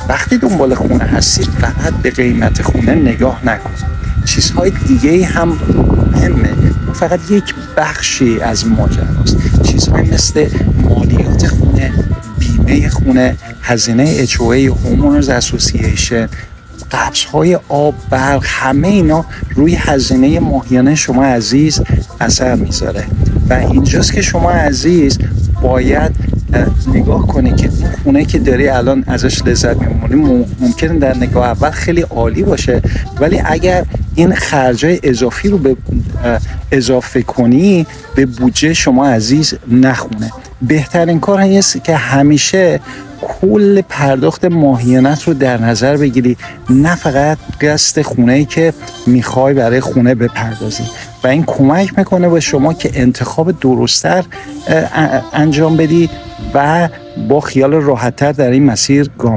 وقتی دنبال خونه هستید فقط به قیمت خونه نگاه نکنید، چیزهای دیگه هم مهمه، فقط یک بخشی از ماجراست. چیزهای مثل مالیات خونه، بیمه خونه، هزینه HOA Homeowners Association، قبض‌های آب، برق، همه اینا روی هزینه ماهیانه شما عزیز اثر میذاره و اینجاست که شما عزیز باید نگاه کنی که این خونه که داری الان ازش لذت می‌بری ممکنه در نگاه اول خیلی عالی باشه، ولی اگر این خرجای اضافی رو به اضافه کنی به بودجه شما عزیز نخونه. بهترین کار هست که همیشه کل پرداخت ماهیانت رو در نظر بگیری، نه فقط قسط خونه‌ای که میخوای برای خونه بپردازی و این کمک میکنه به شما که انتخاب درست‌تر انجام بدی و با خیال راحت‌تر در این مسیر گام